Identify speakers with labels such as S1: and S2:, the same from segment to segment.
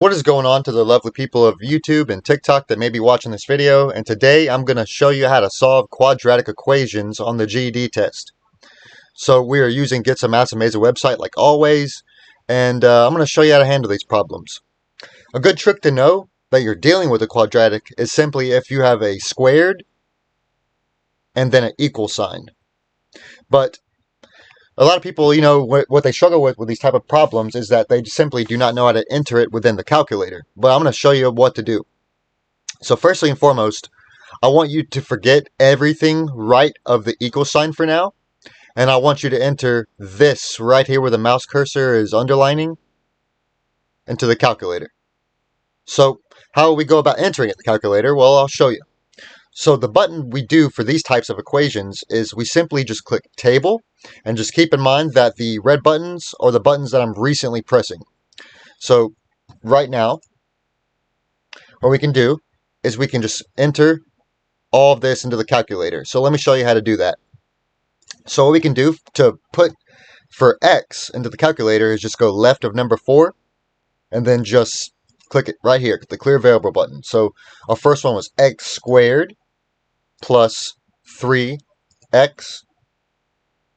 S1: What is going on to the lovely people of YouTube and TikTok that may be watching this video? And today I'm going to show you how to solve quadratic equations on the GED test. So we are using GetSumMath's amazing website like always, and I'm going to show you how to handle these problems. A good trick to know that you're dealing with a quadratic is simply if you have a squared and then an equal sign. But a lot of people, what they struggle with these type of problems is that they simply do not know how to enter it within the calculator. But I'm going to show you what to do. So firstly and foremost, I want you to forget everything right of the equal sign for now. And I want you to enter this right here where the mouse cursor is underlining into the calculator. So how will we go about entering it in the calculator? Well, I'll show you. So the button we do for these types of equations is we simply just click Table, and just keep in mind that the red buttons are the buttons that I'm recently pressing. So right now, what we can do is we can just enter all of this into the calculator. So let me show you how to do that. So what we can do to put for x into the calculator is just go left of number 4, and then just click it right here, the clear variable button. So our first one was x squared plus 3x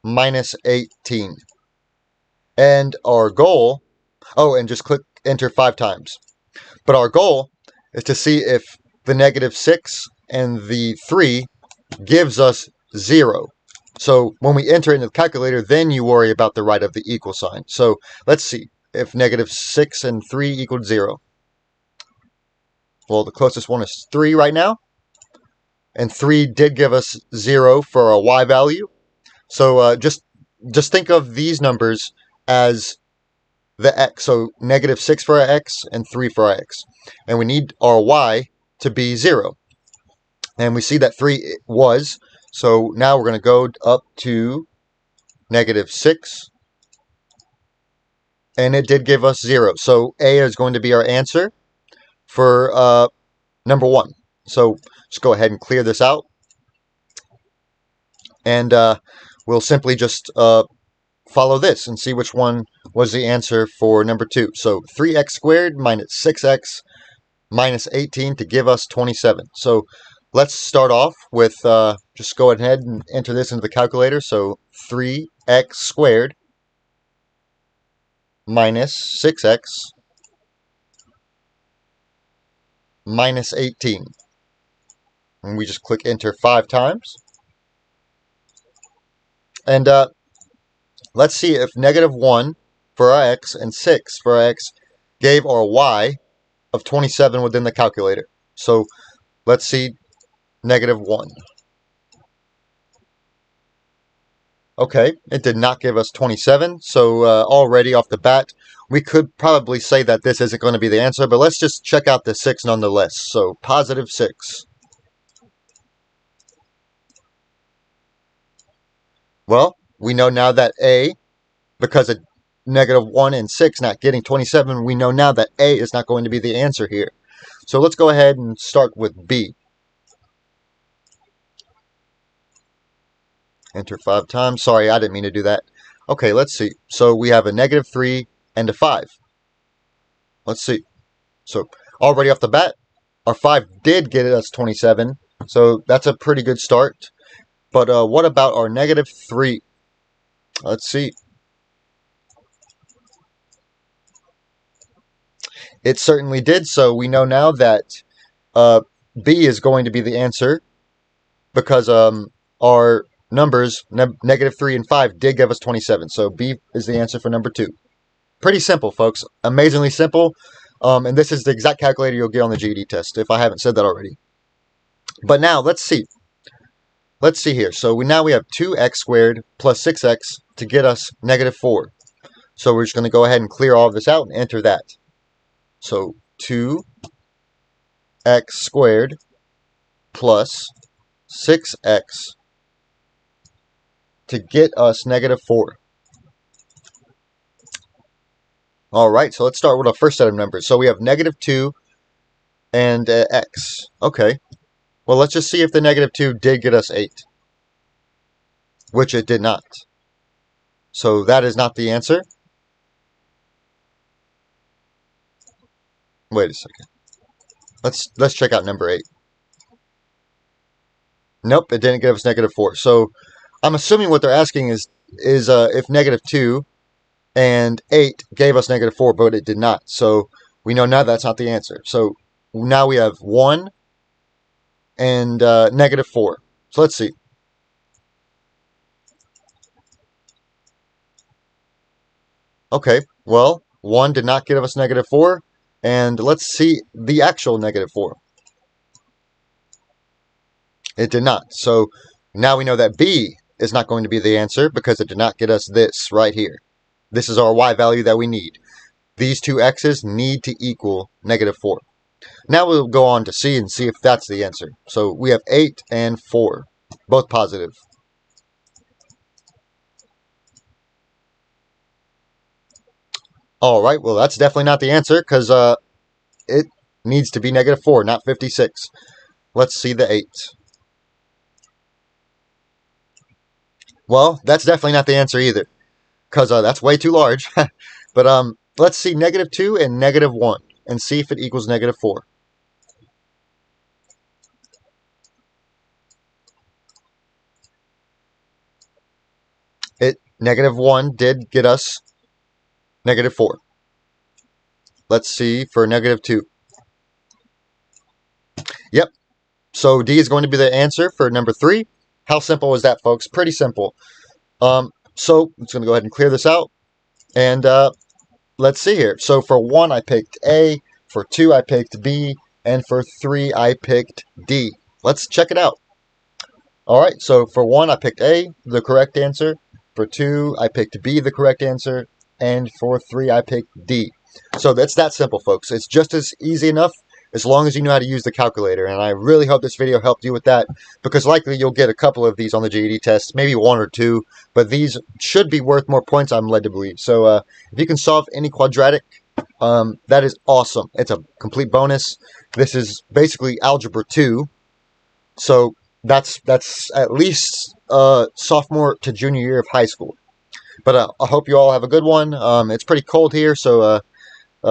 S1: minus 18. And our goal, and just click enter 5 times. But our goal is to see if the negative 6 and the 3 gives us 0. So when we enter it in the calculator, then you worry about the right of the equal sign. So let's see if negative 6 and 3 equaled 0. Well, the closest one is 3 right now. And 3 did give us 0 for our y value. So just think of these numbers as the x. So negative 6 for our x and 3 for our x. And we need our y to be 0. And we see that 3 was. So now we're going to go up to negative 6. And it did give us 0. So A is going to be our answer for number 1. So just go ahead and clear this out. And we'll simply just follow this and see which one was the answer for number 2. So 3x squared minus 6x minus 18 to give us 27. So let's start off with just go ahead and enter this into the calculator. So 3x squared minus 6x minus 18. And we just click enter 5 times. And let's see if negative 1 for our x and 6 for our x gave our y of 27 within the calculator. So let's see negative 1. Okay, it did not give us 27, so already off the bat, we could probably say that this isn't going to be the answer, but let's just check out the 6 nonetheless. So positive 6. Well, we know now that A, because of negative 1 and 6 not getting 27, we know now that A is not going to be the answer here. So let's go ahead and start with B. Enter 5 times. Sorry, I didn't mean to do that. Okay, let's see. So we have a negative 3 and a 5. Let's see. So already off the bat, our 5 did get us 27. So that's a pretty good start. But what about our negative 3? Let's see. It certainly did. So we know now that B is going to be the answer because our numbers, negative 3 and 5, did give us 27. So B is the answer for number 2. Pretty simple, folks. Amazingly simple. And this is the exact calculator you'll get on the GED test, if I haven't said that already. But now, let's see. Let's see here. So now we have 2x squared plus 6x to get us negative 4. So we're just going to go ahead and clear all of this out and enter that. So 2x squared plus 6x to get us negative 4. Alright, so let's start with our first set of numbers. So we have negative 2 and x. Okay. Well, let's just see if the negative 2 did get us 8. Which it did not. So that is not the answer. Wait a second. Let's check out number 8. Nope, it didn't give us -4. So I'm assuming what they're asking is if -2 and 8 gave us -4, but it did not. So we know now that's not the answer. So now we have 1 and -4. So let's see. Okay, well, 1 did not give us -4, and let's see the actual -4. It did not. So now we know that B is not going to be the answer because it did not get us this right here. This is our Y value that we need. These two X's need to equal -4. Now we'll go on to C and see if that's the answer. So we have 8 and 4, both positive. All right, well, that's definitely not the answer because it needs to be -4, not 56. Let's see the 8. Well, that's definitely not the answer either because that's way too large. But let's see -2 and -1 and see if it equals -4. -1 did get us -4. Let's see for -2. Yep. So D is going to be the answer for number 3. How simple is that, folks? Pretty simple. So I'm just going to go ahead and clear this out. And let's see here. So for 1, I picked A. For 2, I picked B. And for 3, I picked D. Let's check it out. All right. So for 1, I picked A, the correct answer. For 2, I picked B, the correct answer. And for 3, I picked D. So that's that simple, folks. It's just as easy enough as long as you know how to use the calculator. And I really hope this video helped you with that because likely you'll get a couple of these on the GED test, maybe 1 or 2, but these should be worth more points, I'm led to believe. So if you can solve any quadratic, that is awesome. It's a complete bonus. This is basically Algebra 2. So that's at least sophomore to junior year of high school. But I hope you all have a good one. It's pretty cold here, so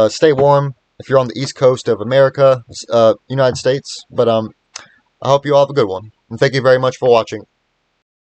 S1: stay warm if you're on the East Coast of America, United States. But I hope you all have a good one. And thank you very much for watching.